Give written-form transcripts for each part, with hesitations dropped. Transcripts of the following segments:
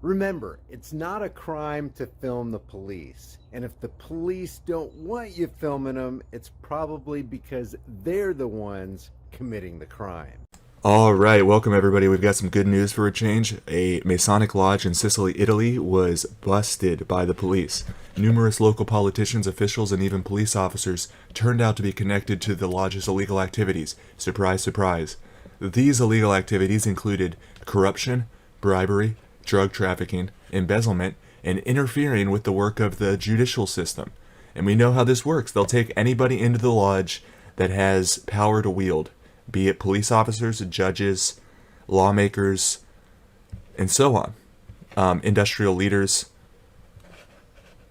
Remember, it's not a crime to film the police. And if the police don't want you filming them, it's probably because they're the ones committing the crime. All right, welcome everybody. We've got some good news for a change. A Masonic lodge in Sicily, Italy was busted by the police. Numerous local politicians, officials, and even police officers turned out to be connected to the lodge's illegal activities. Surprise, surprise. These illegal activities included corruption, bribery, drug trafficking, embezzlement, and interfering with the work of the judicial system. And we know how this works. They'll take anybody into the lodge that has power to wield, be it police officers, judges, lawmakers, and so on. Industrial leaders.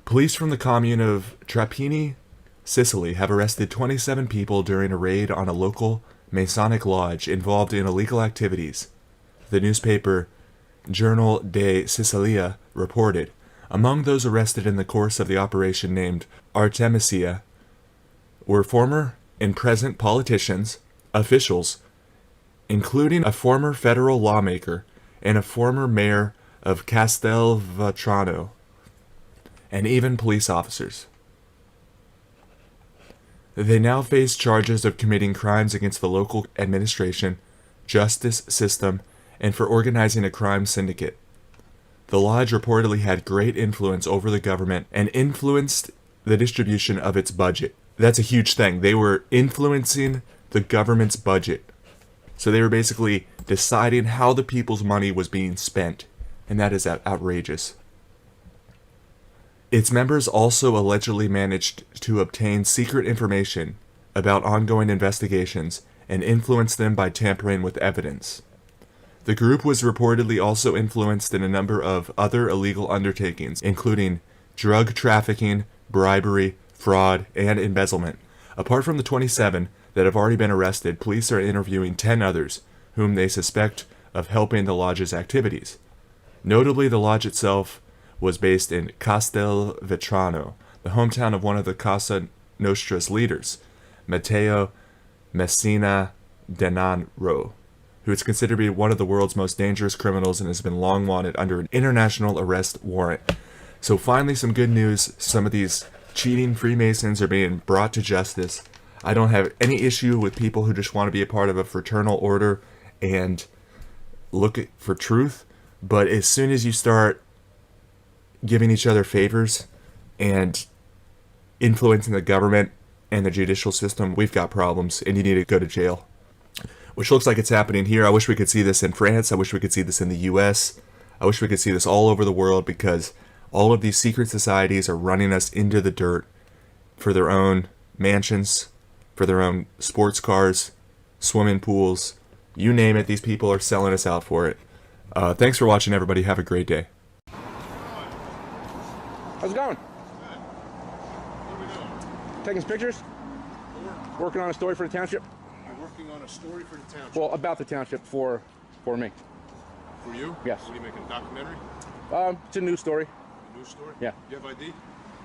Police from the commune of Trapani, Sicily, have arrested 27 people during a raid on a local Masonic lodge involved in illegal activities. The newspaper Giornale de Sicilia reported, among those arrested in the course of the operation named Artemisia were former and present politicians, officials, including a former federal lawmaker and a former mayor of Castelvetrano, and even police officers. They now face charges of committing crimes against the local administration, justice system, and for organizing a crime syndicate. The lodge reportedly had great influence over the government and influenced the distribution of its budget. That's a huge thing. They were influencing the government's budget. So they were basically deciding how the people's money was being spent, and that is outrageous. Its members also allegedly managed to obtain secret information about ongoing investigations and influence them by tampering with evidence. The group was reportedly also influenced in a number of other illegal undertakings, including drug trafficking, bribery, fraud, and embezzlement. Apart from the 27 that have already been arrested, police are interviewing 10 others, whom they suspect of helping the lodge's activities. Notably, the lodge itself was based in Castelvetrano, the hometown of one of the Casa Nostra's leaders, Matteo Messina Denaro, who is considered to be one of the world's most dangerous criminals and has been long wanted under an international arrest warrant. So finally, some good news. Some of these cheating Freemasons are being brought to justice. I don't have any issue with people who just want to be a part of a fraternal order and look for truth. But as soon as you start giving each other favors and influencing the government and the judicial system, we've got problems, and you need to go to jail. Which looks like it's happening here. I wish we could see this in France. I wish we could see this in the US. I wish we could see this all over the world, because all of these secret societies are running us into the dirt for their own mansions, for their own sports cars, swimming pools, you name it. These people are selling us out for it. Thanks for watching, everybody. Have a great day. How's it going? Good. What are we doing? Taking some pictures? Working on a story for the township? You're working on a story for the township? Well, about the township for me. For you? Yes. What are you making, a documentary? It's a news story. A news story? Yeah. Do you have ID?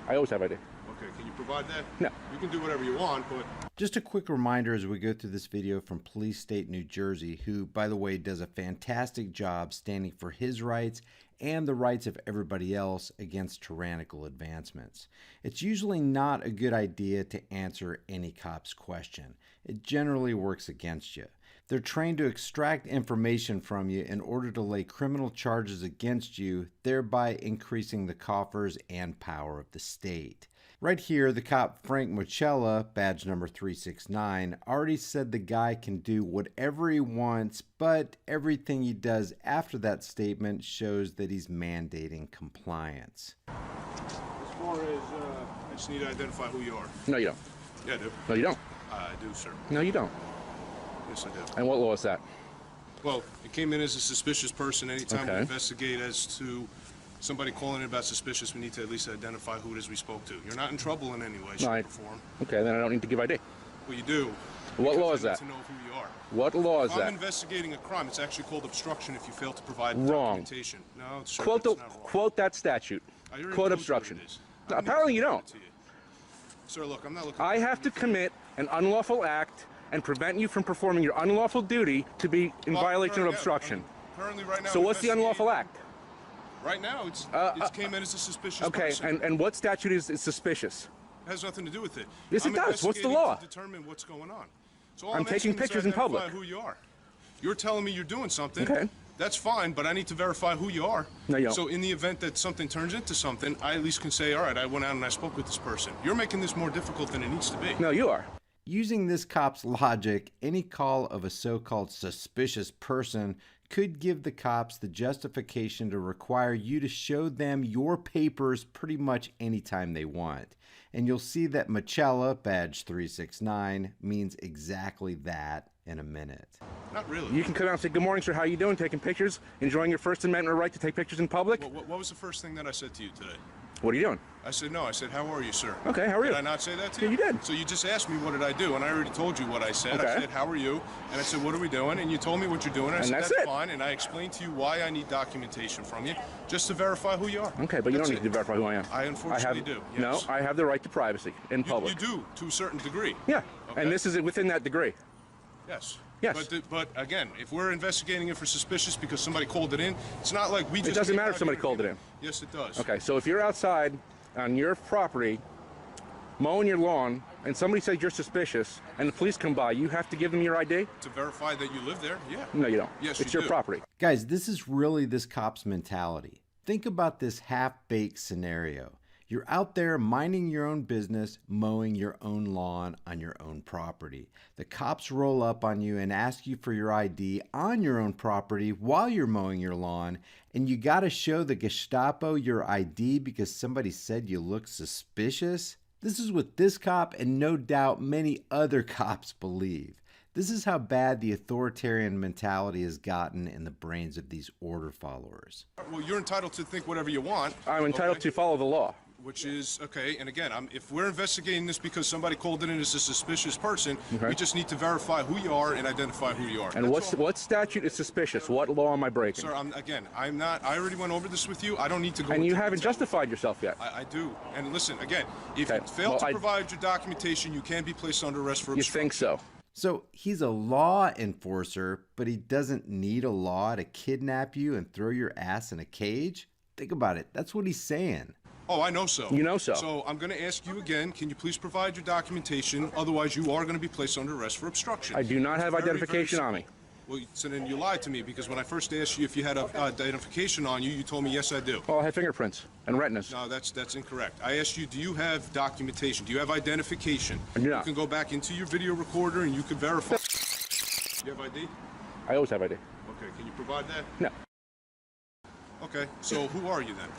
I always have ID. Okay, can you provide that? No. You can do whatever you want, but... Just a quick reminder as we go through this video from Police State New Jersey, who, by the way, does a fantastic job standing for his rights and the rights of everybody else against tyrannical advancements. It's usually not a good idea to answer any cop's question. It generally works against you. They're trained to extract information from you in order to lay criminal charges against you, thereby increasing the coffers and power of the state. Right here, the cop Frank Mochella, badge number 369, already said the guy can do whatever he wants, but everything he does after that statement shows that he's mandating compliance. As far as, I just need to identify who you are. No, you don't. Yeah, I do. No, you don't. I do, sir. No, you don't. Yes, I do. And what law is that? Well, it came in as a suspicious person. Anytime we Okay. investigate as to somebody calling in about suspicious, we need to at least identify who it is we spoke to. You're not in trouble in any way, shape, or form. Okay, then I don't need to give ID. Well, you do. What law is I need that? to know who you are. What law is If I'm that? investigating a crime, it's actually called obstruction if you fail to provide Wrong. documentation. No, sir, Quote, that's not wrong. quote that statute. I already Quote told you obstruction. what it is. No, I don't need apparently to you explain don't. it to you. Sir, look, I'm not looking I for have to anything. commit an unlawful act and prevent you from performing your unlawful duty to be in Well, violation of currently, obstruction. Currently, right now, So what's the unlawful act? Right now, it came in as a suspicious Okay, person. and what statute is suspicious? It has nothing to do with it. Yes, it I'm does. What's the investigating law? to determine what's going on. So all I'm taking asking is to pictures in identify public. who you are. You're telling me you're doing something. Okay. That's fine, but I need to verify who you are. No, you don't. So in the event that something turns into something, I at least can say, all right, I went out and I spoke with this person. You're making this more difficult than it needs to be. No, you are. Using this cop's logic, any call of a so-called suspicious person could give the cops the justification to require you to show them your papers pretty much anytime they want. And you'll see that Machella, badge 369, means exactly that in a minute. Not really. You can come out and say, good morning, sir, how you doing? Taking pictures? Enjoying your First Amendment right to take pictures in public? What was the first thing that I said to you today? What are you doing? I said, no. I said, how are you, sir? Okay, how are you? Did I not say that to you? Yeah, you did. So you just asked me what did I do, and I already told you what I said. Okay. I said, how are you? And I said, what are we doing? And you told me what you're doing. And I said, that's that's it. fine. And I explained to you why I need documentation from you, just to verify who you are. Okay, but you That's don't need it. to verify who I am. I unfortunately do, yes. No, I have the right to privacy in public. You do, to a certain degree. Yeah, Okay. and this is within that degree. Yes. Yes. But again, if we're investigating it for suspicious because somebody called it in, it's not like we just... It doesn't came matter out if somebody here called and- it in. Yes, it does. Okay, so if you're outside on your property mowing your lawn and somebody says you're suspicious and the police come by, you have to give them your ID? To verify that you live there, yeah. No, you don't. Yes, it's you your do. property. Guys, this is really this cop's mentality. Think about this half-baked scenario. You're out there minding your own business, mowing your own lawn on your own property. The cops roll up on you and ask you for your ID on your own property while you're mowing your lawn, and you gotta show the Gestapo your ID because somebody said you look suspicious? This is what this cop and no doubt many other cops believe. This is how bad the authoritarian mentality has gotten in the brains of these order followers. Well, you're entitled to think whatever you want. I'm entitled okay? to follow the law. Which is, okay, and again, if we're investigating this because somebody called it in as a suspicious person, Okay. we just need to verify who you are and identify who you are. And That's all. what statute is suspicious? What law am I breaking? Sir, I'm not, I already went over this with you. I don't need to go And you into haven't detail. justified yourself yet. I do. And listen, again, if Okay. you fail Well, to provide your documentation, you can be placed under arrest for You obstruction. think so? So he's a law enforcer, but he doesn't need a law to kidnap you and throw your ass in a cage? Think about it. That's what he's saying. Oh, I know so. You know so. So I'm going to ask you again, can you please provide your documentation? Otherwise, you are going to be placed under arrest for obstruction. I do not It's have very, very identification on me. simple. Well, so then you lied to me because when I first asked you if you had identification on you, you told me, yes, I do. Well, I have fingerprints and retinas. No, that's incorrect. I asked you, do you have documentation? Do you have identification? I do not. You can go back into your video recorder and you can verify. You have ID? I always have ID. Okay, can you provide that? No. Okay, so who are you then?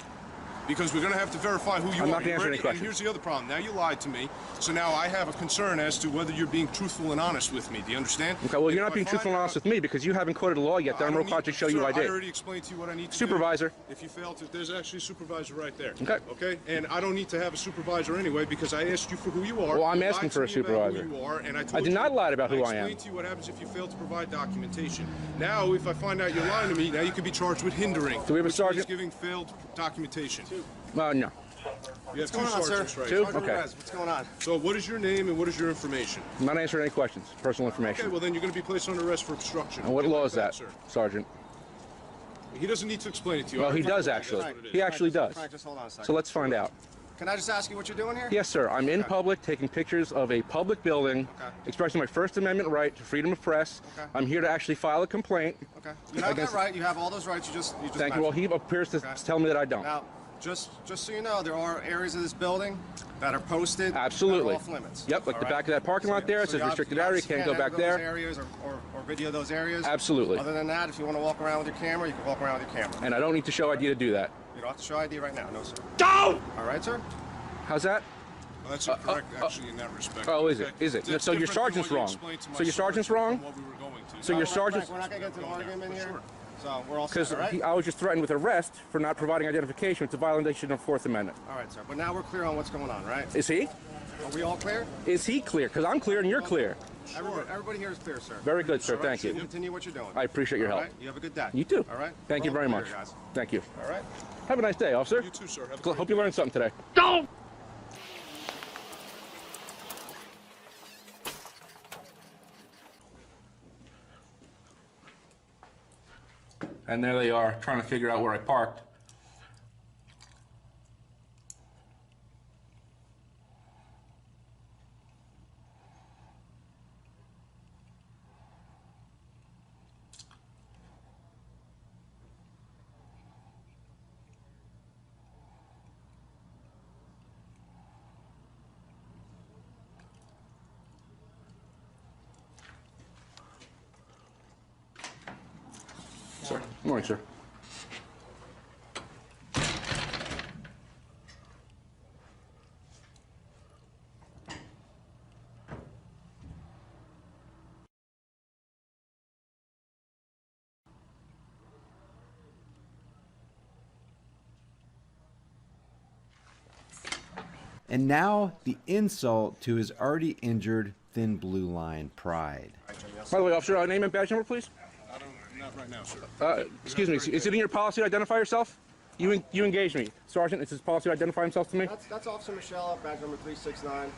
Because we're going to have to verify who you are. I'm not gonna answer You're any ready? questions. And here's the other problem. Now you lied to me, so now I have a concern as to whether you're being truthful and honest with me. Do you understand? Okay, well, you're If not I being find truthful and out- honest with me because you haven't quoted a law yet that I'm required to show you Sir, ID. I already explained to you what I need to Supervisor. do. If you fail to, there's actually a supervisor right there. Okay. Okay, and I don't need to have a supervisor anyway because I asked you for who you are. Well, I'm You asking lied for to a me about supervisor. Who you are, and I told I did you- not lie about who I am. explained to you what happens if you fail to provide documentation. Now, if I find out you're lying to me, now you can be charged with hindering. Do we have a which means sergeant? Giving failed documentation. No. You have What's two going on, sir? sergeants right Two? here. Sergeant Okay. Perez, what's going on? So what is your name and what is your information? I'm not answering any questions. Personal Okay, information. well then you're going to be placed under arrest for obstruction. And what Okay, law like is that, sir? Sergeant? He doesn't need to explain it to you. Well, I he already does told you actually. that's what it is. He actually does. Frank, just hold on a second. So let's find out. Can I just ask you what you're doing here? Yes, sir. I'm in public taking pictures of a public building, Okay. expressing my First Amendment right to freedom of press. Okay. I'm here to actually file a complaint. Okay. You have Against- that right. You have all those rights. You just Thank you. Well, he appears to Okay. tell me that I don't. Now, just so you know, there are areas of this building that are posted. Absolutely. That are off limits. Yep, like All the right? back of that parking lot there, it So says you restricted obviously area, can't go enter back those there. areas or video those areas. Absolutely. Other than that, if you want to walk around with your camera, you can walk around with your camera. And I don't need to show ID to do that. You don't have to show ID right now. No, sir. Don't! All right, sir? How's that? Well, that's incorrect, actually, in that respect. Oh, is it? Okay? Is it? It's So your different than sergeant's what you wrong. explained to my So your sergeant's sergeant wrong? from what we were going to. So your Frank, sergeant's... We're not going to get into an argument here. Sure. So we're all set, Because all right? I was just threatened with arrest for not providing identification. It's a violation of Fourth Amendment. All right, sir. But now we're clear on what's going on, right? Is he? Are we all clear? Is he clear? Because I'm clear and you're clear. Everybody here is clear, sir. Very good, sir. All right, Thank so you. Continue what you're doing. I appreciate your All help. right? You have a good day. You too. All right? Thank you We're all very clear, much. guys. Thank you. All right? Have a nice day, officer. You too, sir. Have a great Hope you learned something today. And there they are, trying to figure out where I parked. Morning, sir. And now the insult to his already injured thin blue line pride. By the way, officer, name and badge number, please. Not right now, sir. Excuse me, is it in your policy to identify yourself? You engaged me. Sergeant, it's his policy to identify himself to me? That's Officer Michelle, badge number 369.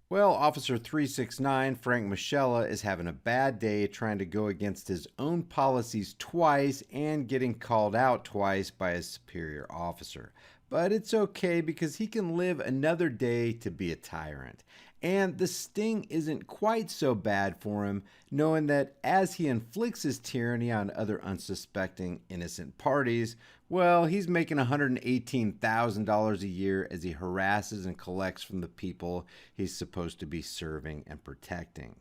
Well, Officer 369, Frank Michella, is having a bad day trying to go against his own policies twice and getting called out twice by his superior officer. But it's okay because he can live another day to be a tyrant. And the sting isn't quite so bad for him, knowing that as he inflicts his tyranny on other unsuspecting innocent parties, well, he's making $118,000 a year as he harasses and collects from the people he's supposed to be serving and protecting.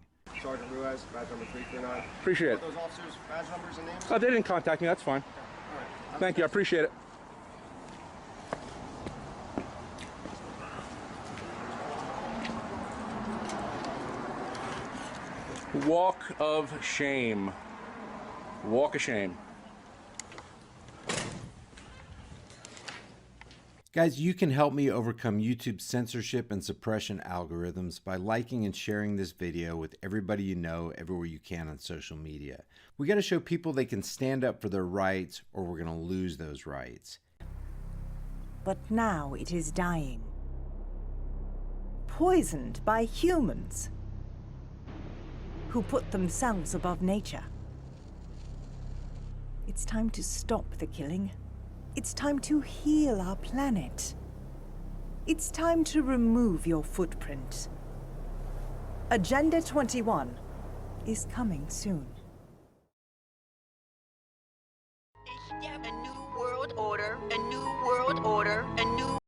Sergeant Ruiz, badge number 339. Appreciate it. Those officers' badge numbers and names? Oh, they didn't contact me. That's fine. All right. Thank you. I appreciate it. Walk of shame. Walk of shame. Guys, you can help me overcome YouTube's censorship and suppression algorithms by liking and sharing this video with everybody you know everywhere you can on social media. We got to show people they can stand up for their rights or we're going to lose those rights. But now it is dying. Poisoned by humans who put themselves above nature. It's time to stop the killing. It's time to heal our planet. It's time to remove your footprint. Agenda 21 is coming soon. A new world order, a new world order, a new